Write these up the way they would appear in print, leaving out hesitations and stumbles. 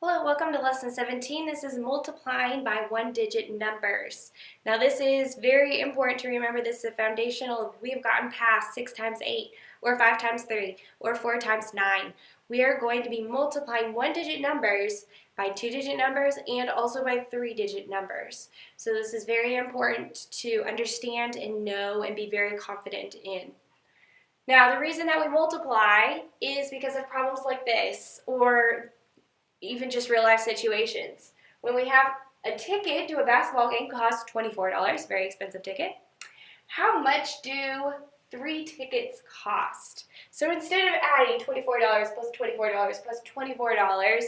Hello, welcome to lesson 17. This is multiplying by one-digit numbers. Now this is very important to remember. This is foundational. We've gotten past 6 times 8 or 5 times 3 or 4 times 9. We are going to be multiplying one-digit numbers by two-digit numbers and also by three-digit numbers. So this is very important to understand and know and be very confident in. Now the reason that we multiply is because of problems like this, or even just real life situations. When we have a ticket to a basketball game costs $24, very expensive ticket. How much do 3 tickets cost? So instead of adding $24 plus $24 plus $24,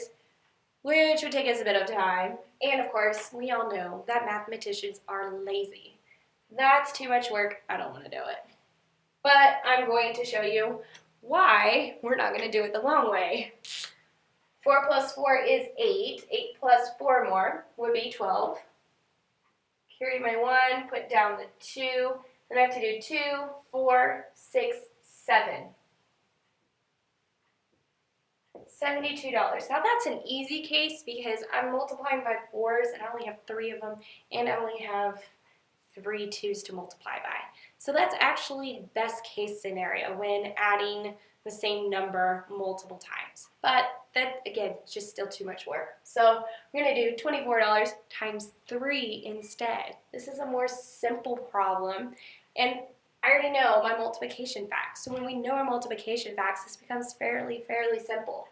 which would take us a bit of time, and of course, we all know that mathematicians are lazy. That's too much work. I don't want to do it. But I'm going to show you why we're not going to do it the long way. 4 plus 4 is 8. 8 plus 4 more would be 12. Carry my 1, put down the 2. Then I have to do 2, 4, 6, 7. $72. Now that's an easy case because I'm multiplying by 4s and I only have 3 of them, and I only have 3 2s to multiply by. So that's actually best case scenario when adding the same number multiple times. But that, again, is just still too much work. So we're going to do $24 times 3 instead. This is a more simple problem, and I already know my multiplication facts. So when we know our multiplication facts, this becomes fairly simple.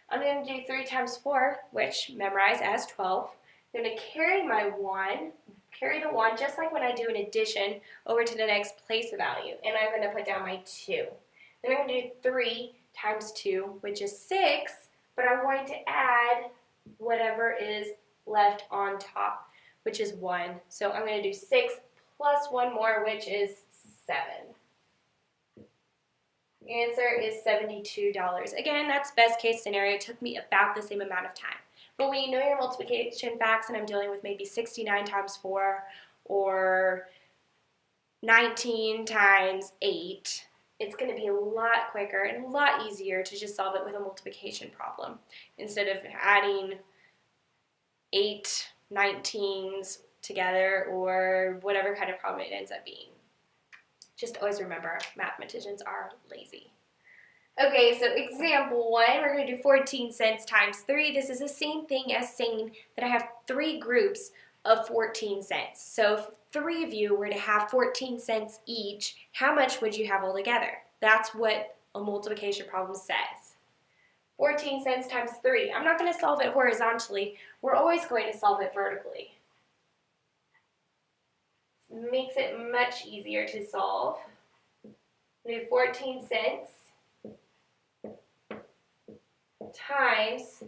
I'm going to do 3 times 4, which memorize as 12. I'm going to carry my 1, carry the 1 just like when I do an addition over to the next place value, and I'm going to put down my 2. Then I'm going to do 3 times 2, which is 6, but I'm going to add whatever is left on top, which is 1. So I'm going to do 6 plus 1 more, which is 7. The answer is $72. Again, that's best case scenario. It took me about the same amount of time. But when you know your multiplication facts, and I'm dealing with maybe 69 times 4 or 19 times 8, it's going to be a lot quicker and a lot easier to just solve it with a multiplication problem instead of adding 8 19s together or whatever kind of problem it ends up being. Just always remember, mathematicians are lazy. Okay, so example 1, we're going to do 14 cents times 3. This is the same thing as saying that I have 3 groups of 14 cents. So if 3 of you were to have 14 cents each, how much would you have altogether? That's what a multiplication problem says. 14 cents times 3. I'm not going to solve it horizontally. We're always going to solve it vertically. It makes it much easier to solve. We do 14 cents times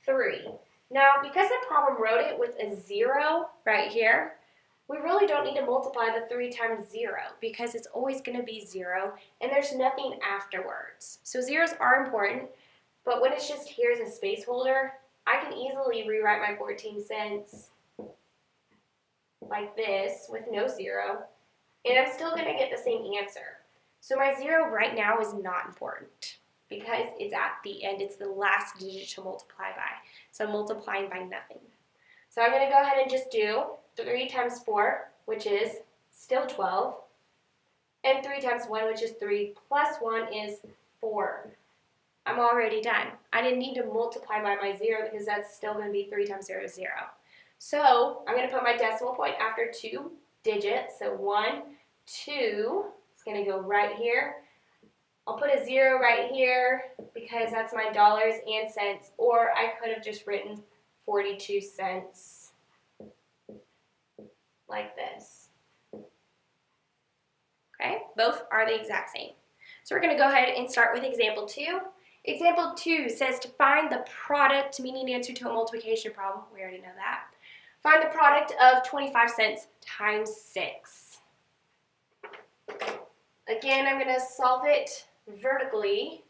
3. Now, because the problem wrote it with a 0 right here, we really don't need to multiply the 3 times 0 because it's always going to be 0 and there's nothing afterwards. So zeros are important, but when it's just here as a space holder, I can easily rewrite my 14 cents like this with no 0, and I'm still going to get the same answer. So my 0 right now is not important because it's at the end. It's the last digit to multiply by. So I'm multiplying by nothing. So I'm going to go ahead and just do 3 times 4, which is still 12, and 3 times 1, which is 3, plus 1 is 4. I'm already done. I didn't need to multiply by my 0 because that's still going to be 3 times 0 is 0. So I'm going to put my decimal point after 2 digits. So 1, 2, it's going to go right here. I'll put a 0 right here because that's my dollars and cents, or I could have just written 42 cents like this. Okay, both are the exact same. So we're going to go ahead and start with example 2. Example 2 says to find the product, meaning answer to a multiplication problem. We already know that. Find the product of 25 cents times 6. Again, I'm going to solve it vertically.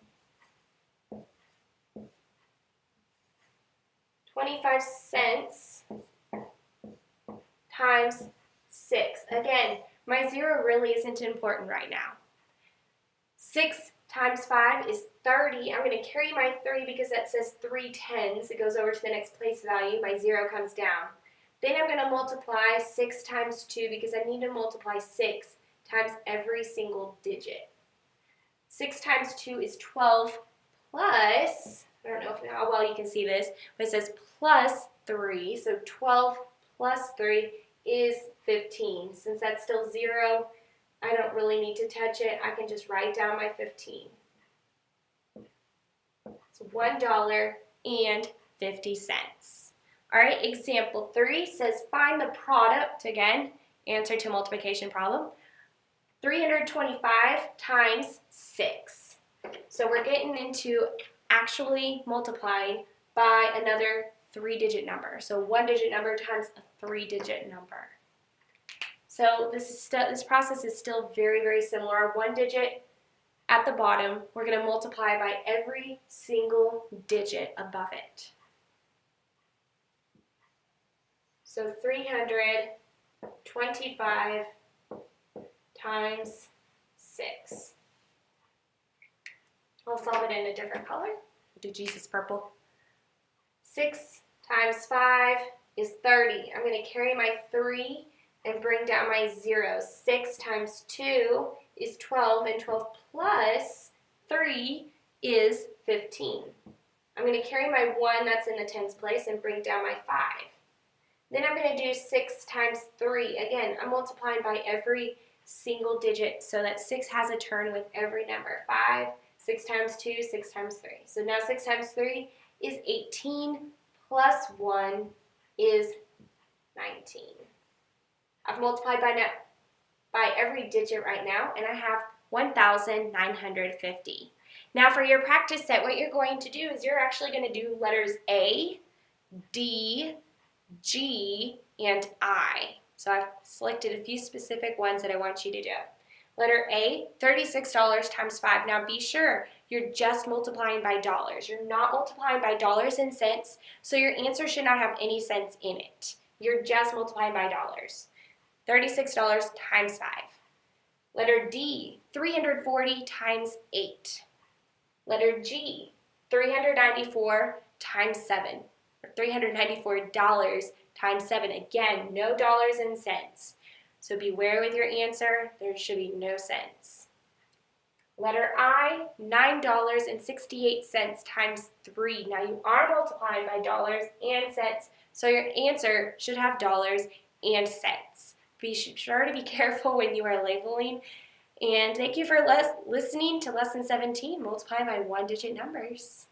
25 cents times 6. Again, my 0 really isn't important right now. 6 times 5 is 30. I'm going to carry my 3 because that says 3 tens. It goes over to the next place value. My 0 comes down. Then I'm going to multiply 6 times 2 because I need to multiply 6 times every single digit. 6 times 2 is 12 plus, I don't know how well you can see this, but it says plus 3. So 12 plus 3 is 15. Since that's still 0, I don't really need to touch it. I can just write down my 15. It's $1.50. All right, example 3 says find the product, again, answer to multiplication problem, 325 times 6. So we're getting into actually multiplying by another 3-digit number. So 1-digit number times a 3-digit number. So this process is still very, very similar. 1 digit at the bottom, we're going to multiply by every single digit above it. So 325 times 6. I'll solve it in a different color. We'll do Jesus purple. 6 times 5 is 30. I'm going to carry my 3 and bring down my 0. 6 times 2 is 12, and 12 plus 3 is 15. I'm going to carry my 1 that's in the tens place and bring down my 5. Then I'm going to do 6 times 3. Again, I'm multiplying by every single digit so that 6 has a turn with every number. 5, 6 times 2, 6 times 3. So now 6 times 3 is 18 plus 1 is 19. I've multiplied by every digit right now, and I have 1,950. Now for your practice set, what you're going to do is you're actually going to do letters A, D, G, and I. So I've selected a few specific ones that I want you to do. Letter A, $36 times 5. Now be sure you're just multiplying by dollars. You're not multiplying by dollars and cents, so your answer should not have any cents in it. You're just multiplying by dollars. $36 times 5. Letter D, 340 times 8. Letter G, 394 times 7. Or $394 times 7. Again, no dollars and cents. So beware with your answer. There should be no cents. Letter I, $9.68 times 3. Now you are multiplying by dollars and cents, so your answer should have dollars and cents. Be sure to be careful when you are labeling. And thank you for listening to Lesson 17, Multiply by 1-Digit Numbers.